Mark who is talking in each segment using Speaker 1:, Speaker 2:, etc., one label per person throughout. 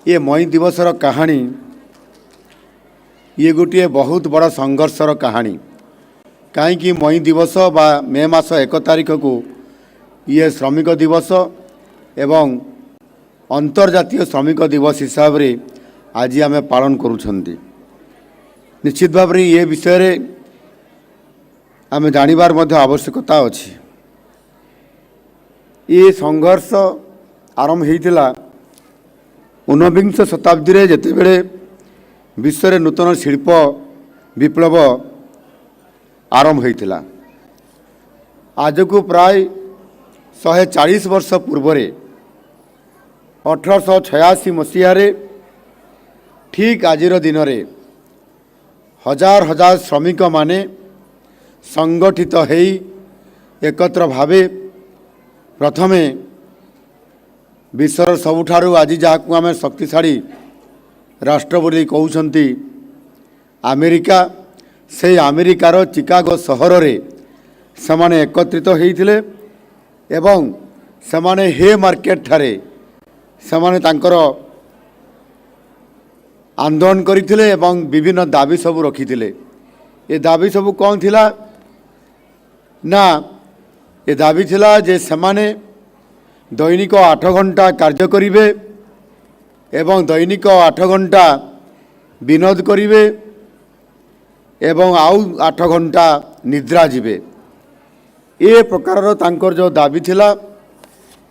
Speaker 1: ये मई दिवसर कहानी ये गोटे बहुत बड़ा संघर्षर कहानी कहीं मई दिवस बा मे मास 1 तारिख को ये श्रमिक दिवस एवं अंतर्जातीय श्रमिक दिवस हिसाब रे आज आम पालन करुछंती। निश्चित भाव में ये विषय रे आम जानिबार मध्य आवश्यकता अछि। ये संघर्ष आरंभ होइतिला 19 शताब्दी रे जेतेबेले विश्व रे नूतन शिल्प विप्लव आरंभ होइतिला। आज को प्राय 140 वर्ष पूर्व 1886 मसीह ठीक आजिर दिन रे हजार हजार श्रमिक माने संगठित हेई एकत्र भावे प्रथमे विश्वर सबुठारु आज जहाँ आम शक्तिशाली राष्ट्र बोली कहउछंती अमेरिका से अमेरिकार चिकागो सहर रे समाने एकत्रित होइथिले एवं समाने हे मार्केट ठारे समाने तांकर आंदोलन करथिले एवं विभिन्न दाबी सब रखिथिले। ये दाबी सब कौन थिला ना ये दाबी थिला जे समाने दैनिक 8 घंटा कार्य करिवे एवं दैनिक 8 घंटा विनोद करिवे एवं आउ 8 घंटा निद्रा जीवे। ये प्रकार तांकर जो दाबी थिला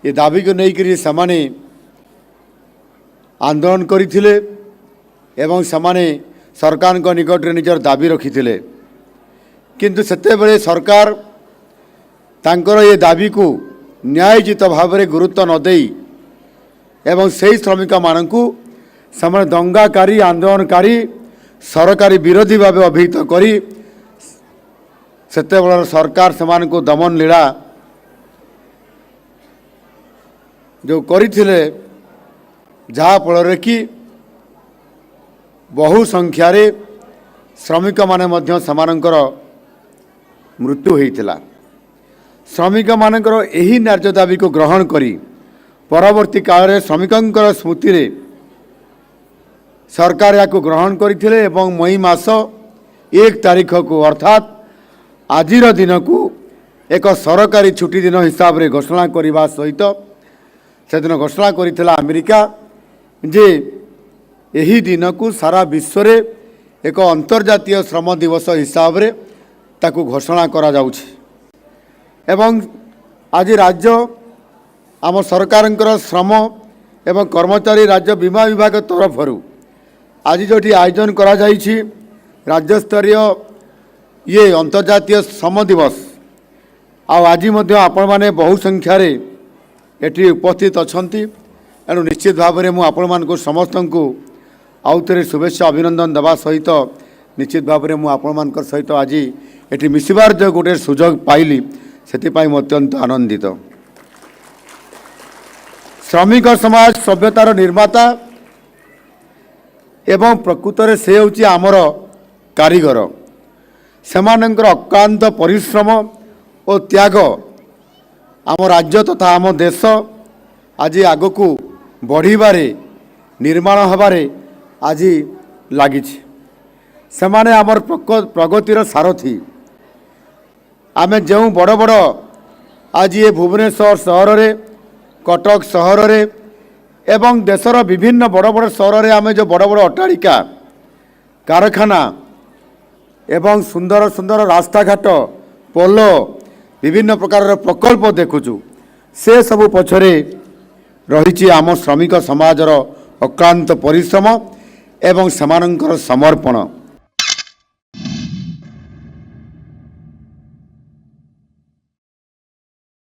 Speaker 1: ये दाबी को लेकर समाने आंदोलन करथिले एवं समाने सरकार को निकट रे निजर दाबी रखिथिले। किंतु सेते बेले सरकार तांकर ये दाबी को न्यायोचित भाव में गुरुत्व न देई एवं से श्रमिक मानकु समाने दंगाकारी आंदोलनकारी सरकारी विरोधी भाव अभिहित करी सेते बेले सरकार समान को दमन लीला जो करथिले जहाँ फल कि बहु संख्यार श्रमिक माने मध्य समानकर मृत्यु होइतिला। श्रमिक मानकर एही न्याय्य दाबी को ग्रहण करी परवर्ती काल में श्रमिकंकर स्मृति रे सरकार या को ग्रहण करथिले एवं मई मास 1 तारिख को अर्थात आजिर दिन को एक सरकारी छुट्टी दिन हिसाब रे घोषणा करने सहित से दिन घोषणा करथिला अमेरिका जे यही दिन को सारा विश्व रे एक अंतर्जातीय श्रम दिवस हिसाब रे ताकू घोषणा करा जाउछि। एवं आज राज्य आम सरकार श्रम एवं कर्मचारी राज्य बीमा विभाग तरफ आज जो आयोजन करा जाइछि राज्य स्तरीय ये अंतर्जातीय श्रम दिवस आज आपण माने बहु संख्यार एटी उपस्थित अछंती। एणु निश्चित भाव में मुझे समस्त को आउ थे शुभेच्छा अभिनंदन देवा सहित निश्चित भाव में मुझे सहित आज ये मिसबार जो गोटे सुजोग पाइली से अत्यंत आनंदित। श्रमिक समाज सभ्यतार निर्माता एवं प्रकृत में से हूँ आमर कारीगर सेमानंकर अक्लांत परिश्रम और त्याग आम राज्य तथा आम देश आज आग को बढ़िबारे निर्माण हबारे आज लगी सेमाने आमर प्रगतिर सारथी। आमे जो बड़ बड़ आज ये भुवनेश्वर सहर रे कटक सहर रे एवं देशर विभिन्न बड़ बड़ सहर रे आमे जो बड़ बड़ अट्टालिका कारखाना एवं सुंदर सुंदर रास्ता घाट पोलो विभिन्न प्रकार प्रकल्प देखुचु से सबु पछरे रही आम श्रमिक समाजर अक्लांत परिश्रम एवं समानंकर समर्पण।